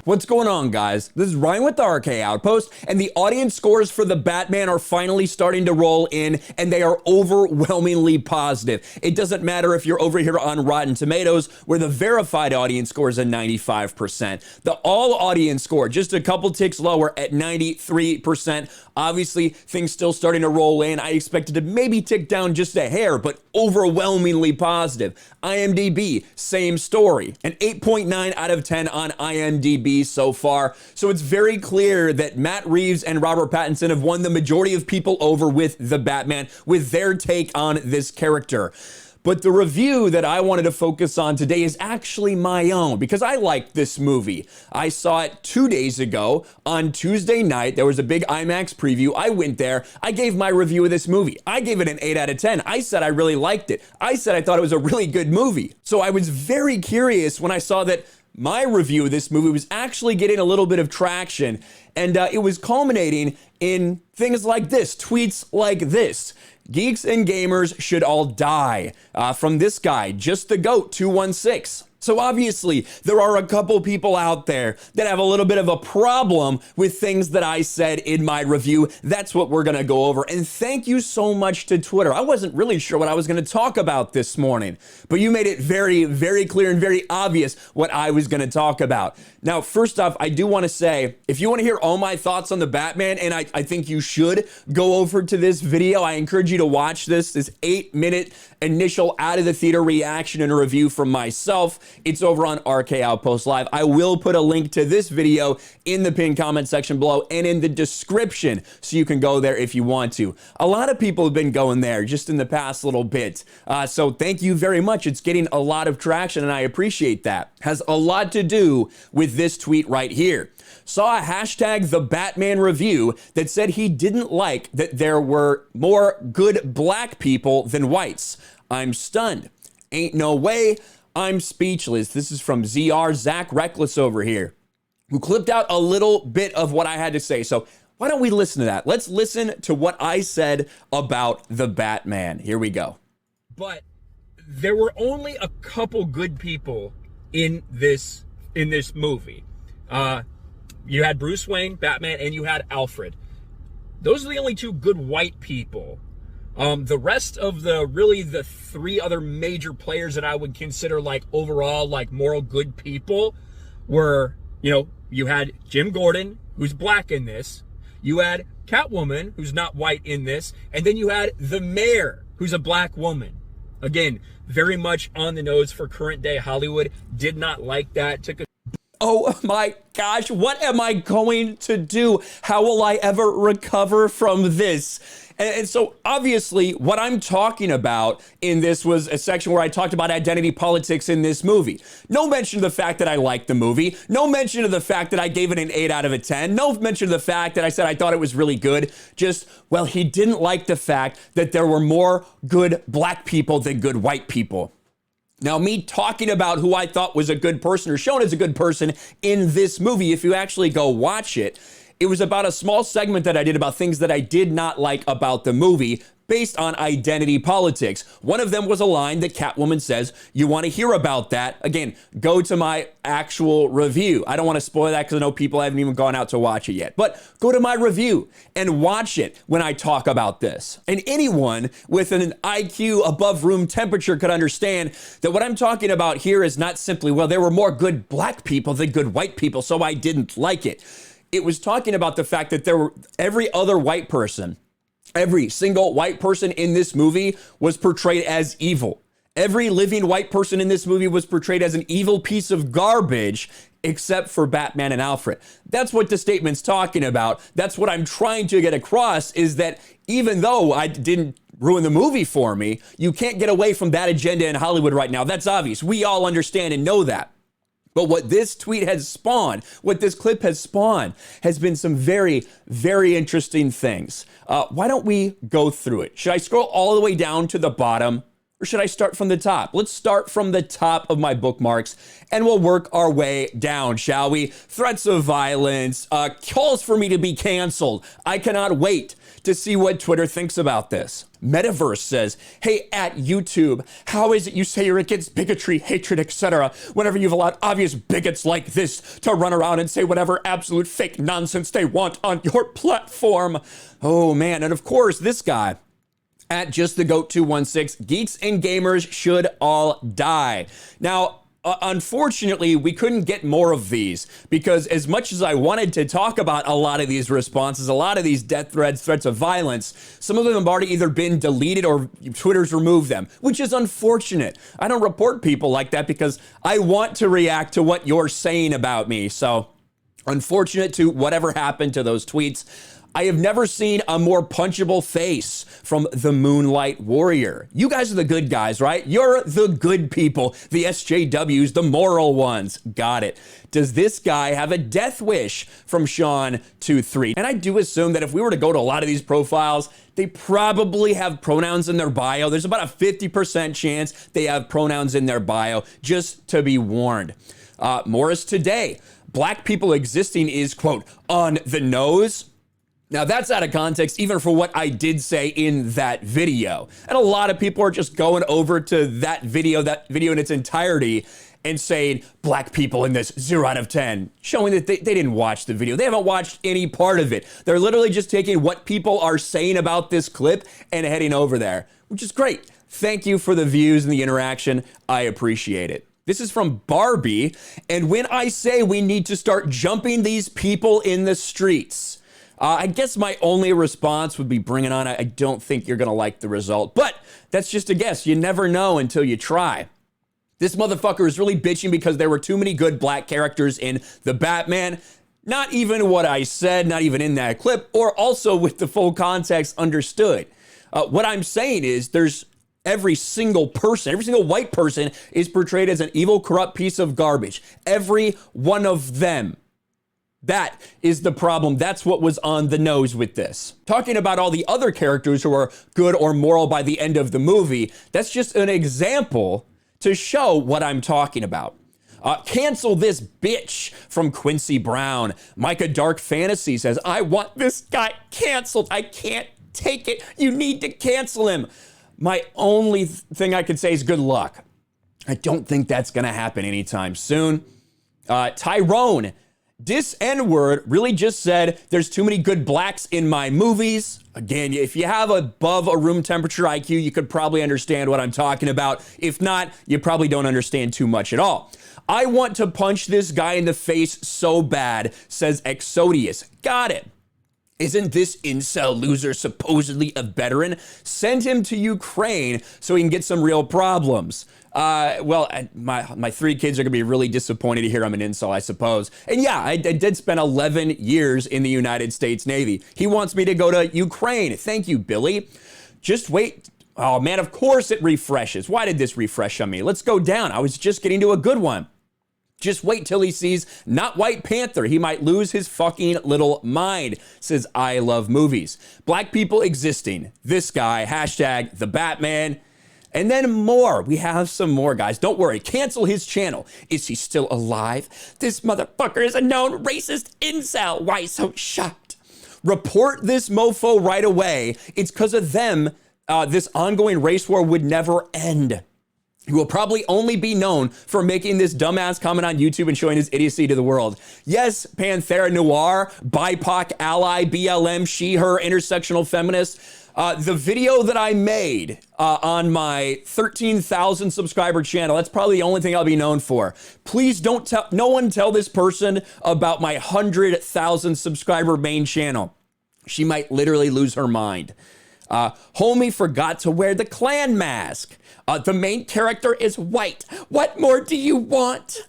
What's going on, guys? This is Ryan with the RK Outpost, and the audience scores for the Batman are finally starting to roll in, and they are overwhelmingly positive. It doesn't matter if you're over here on Rotten Tomatoes, where the verified audience score is at 95%. The all audience score, just a couple ticks lower at 93%. Obviously, things still starting to roll in. I expected to maybe tick down just a hair, but overwhelmingly positive. IMDb, same story. An 8.9 out of 10 on IMDb so far. So it's very clear that Matt Reeves and Robert Pattinson have won the majority of people over with the Batman, with their take on this character. But the review that I wanted to focus on today is actually my own, because I like this movie. I saw it 2 days ago on Tuesday night. There was a big IMAX preview. I went there. I gave my review of this movie. I gave it an 8 out of 10. I said I really liked it. I said I thought it was a really good movie. So I was very curious when I saw that my review of this movie was actually getting a little bit of traction, and it was culminating in things like this, tweets like this. Geeks and Gamers should all die. From this guy, Just the Goat 216. So obviously, there are a couple people out there that have a little bit of a problem with things that I said in my review. That's what we're gonna go over. And thank you so much to Twitter. I wasn't really sure what I was gonna talk about this morning, but you made it very, very clear and very obvious what I was gonna talk about. Now, first off, I do wanna say, if you wanna hear all my thoughts on the Batman, and I think you should go over to this video, I encourage you to watch this 8-minute initial out of the theater reaction and a review from myself. It's over on RK Outpost Live. I will put a link to this video in the pinned comment section below and in the description, so you can go there if you want to. A lot of people have been going there just in the past little bit. So thank you very much. It's getting a lot of traction, and I appreciate that. Has a lot to do with this tweet right here. Saw a hashtag the Batman review that said he didn't like that there were more good black people than whites. I'm stunned. Ain't no way. I'm speechless. This is from ZR Zach Reckless over here, who clipped out a little bit of what I had to say. So why don't we listen to that? Let's listen to what I said about the Batman. Here we go. But there were only a couple good people in this movie. You had Bruce Wayne, Batman, and you had Alfred. Those are the only two good white people. The rest of the three other major players that I would consider like overall like moral good people were, you had Jim Gordon, who's black in this. You had Catwoman, who's not white in this. And then you had the mayor, who's a black woman. Again, very much on the nose for current day Hollywood. Did not like that. Took a Oh my gosh, what am I going to do? How will I ever recover from this? And so obviously what I'm talking about in this was a section where I talked about identity politics in this movie. No mention of the fact that I liked the movie. No mention of the fact that I gave it an 8 out of 10. No mention of the fact that I said I thought it was really good. Just, well, he didn't like the fact that there were more good black people than good white people. Now, me talking about who I thought was a good person or shown as a good person in this movie, if you actually go watch it, it was about a small segment that I did about things that I did not like about the movie based on identity politics. One of them was a line that Catwoman says, you want to hear about that? Again, go to my actual review. I don't want to spoil that because I know people haven't even gone out to watch it yet. But go to my review and watch it when I talk about this. And anyone with an IQ above room temperature could understand that what I'm talking about here is not simply, well, there were more good black people than good white people, so I didn't like it. It was talking about the fact that there were every other white person, every single white person in this movie was portrayed as evil. Every living white person in this movie was portrayed as an evil piece of garbage, except for Batman and Alfred. That's what the statement's talking about. That's what I'm trying to get across, is that even though I didn't ruin the movie for me, you can't get away from that agenda in Hollywood right now. That's obvious. We all understand and know that. But what this tweet has spawned, what this clip has spawned, has been some very, very interesting things. Why don't we go through it? Should I scroll all the way down to the bottom? Or should I start from the top? Let's start from the top of my bookmarks and we'll work our way down, shall we? Threats of violence, calls for me to be canceled. I cannot wait to see what Twitter thinks about this. Metaverse says, hey, at YouTube, how is it you say you're against bigotry, hatred, etc., whenever you've allowed obvious bigots like this to run around and say whatever absolute fake nonsense they want on your platform? Oh, man. And of course, this guy, at just the GOAT 216, geeks and gamers should all die. Now, unfortunately, we couldn't get more of these because as much as I wanted to talk about a lot of these responses, a lot of these death threats, threats of violence, some of them have already either been deleted or Twitter's removed them, which is unfortunate. I don't report people like that because I want to react to what you're saying about me. So unfortunate to whatever happened to those tweets. I have never seen a more punchable face from the Moonlight Warrior. You guys are the good guys, right? You're the good people, the SJWs, the moral ones. Got it. Does this guy have a death wish from Sean23? And I do assume that if we were to go to a lot of these profiles, they probably have pronouns in their bio. There's about a 50% chance they have pronouns in their bio, just to be warned. Morris Today, black people existing is, quote, on the nose. Now that's out of context, even for what I did say in that video. And a lot of people are just going over to that video in its entirety and saying black people in this 0 out of 10, showing that they didn't watch the video. They haven't watched any part of it. They're literally just taking what people are saying about this clip and heading over there, which is great. Thank you for the views and the interaction. I appreciate it. This is from Barbie. And when I say we need to start jumping these people in the streets, I guess my only response would be bring it on. I don't think you're going to like the result, but that's just a guess. You never know until you try. This motherfucker is really bitching because there were too many good black characters in the Batman. Not even what I said, not even in that clip, or also with the full context understood. What I'm saying is there's every single person, every single white person is portrayed as an evil, corrupt piece of garbage. Every one of them. That is the problem. That's what was on the nose with this. Talking about all the other characters who are good or moral by the end of the movie, that's just an example to show what I'm talking about. Cancel this bitch from Quincy Brown. Micah Dark Fantasy says, I want this guy canceled. I can't take it. You need to cancel him. My only thing I can say is good luck. I don't think that's going to happen anytime soon. Tyrone. This N-word really just said there's too many good blacks in my movies. Again, if you have above a room temperature IQ, you could probably understand what I'm talking about. If not, you probably don't understand too much at all. I want to punch this guy in the face so bad, says Exodius. Got it. Isn't this incel loser supposedly a veteran? Send him to Ukraine so he can get some real problems. Well, my 3 kids are gonna be really disappointed to hear I'm an incel, I suppose. And yeah, I did spend 11 years in the United States Navy. He wants me to go to Ukraine. Thank you, Billy. Just wait. Oh man, of course it refreshes. Why did this refresh on me? Let's go down. I was just getting to a good one. Just wait till he sees not White Panther. He might lose his fucking little mind, says I love movies. Black people existing. This guy, hashtag the Batman. And then more. We have some more, guys. Don't worry. Cancel his channel. Is he still alive? This motherfucker is a known racist incel. Why so shocked? Report this mofo right away. It's because of them. This ongoing race war would never end. He will probably only be known for making this dumbass comment on YouTube and showing his idiocy to the world. Yes, Panthera Noir, BIPOC ally, BLM, she, her, intersectional feminist. The video that I made on my 13,000 subscriber channel, that's probably the only thing I'll be known for. Please don't tell, no one tell this person about my 100,000 subscriber main channel. She might literally lose her mind. Homie forgot to wear the Klan mask. The main character is white. What more do you want?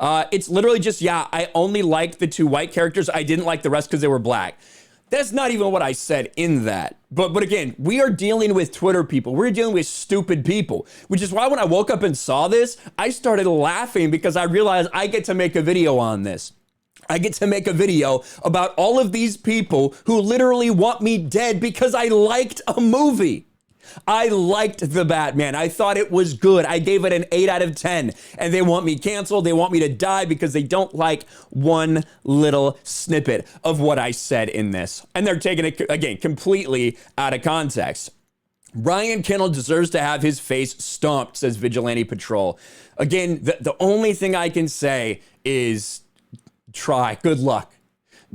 It's literally just, yeah, I only like the 2 white characters. I didn't like the rest because they were black. That's not even what I said in that. But again, we are dealing with Twitter people. We're dealing with stupid people, which is why when I woke up and saw this, I started laughing because I realized I get to make a video on this. I get to make a video about all of these people who literally want me dead because I liked a movie. I liked the Batman. I thought it was good. I gave it an 8 out of 10. And they want me canceled. They want me to die because they don't like one little snippet of what I said in this. And they're taking it, again, completely out of context. Ryan Kinel deserves to have his face stomped, says Vigilante Patrol. Again, the only thing I can say is try. Good luck.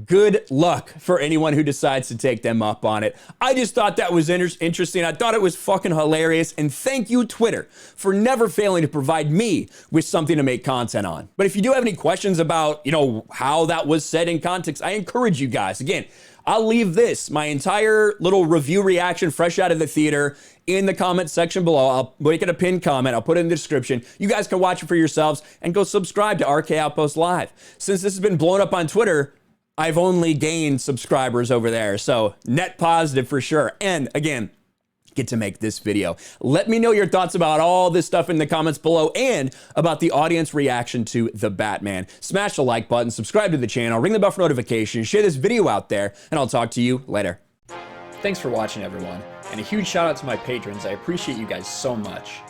Good luck for anyone who decides to take them up on it. I just thought that was interesting. I thought it was fucking hilarious. And thank you, Twitter, for never failing to provide me with something to make content on. But if you do have any questions about, how that was said in context, I encourage you guys. Again, I'll leave this, my entire little review reaction fresh out of the theater, in the comment section below. I'll make it a pinned comment. I'll put it in the description. You guys can watch it for yourselves and go subscribe to RK Outpost Live. Since this has been blown up on Twitter, I've only gained subscribers over there. So net positive for sure. And again, get to make this video. Let me know your thoughts about all this stuff in the comments below and about the audience reaction to the Batman. Smash the like button, subscribe to the channel, ring the bell for notifications, share this video out there, and I'll talk to you later. Thanks for watching, everyone. And a huge shout out to my patrons. I appreciate you guys so much.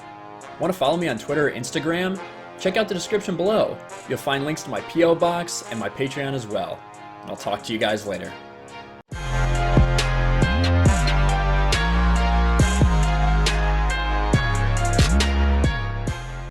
Want to follow me on Twitter or Instagram? Check out the description below. You'll find links to my PO box and my Patreon as well. And I'll talk to you guys later.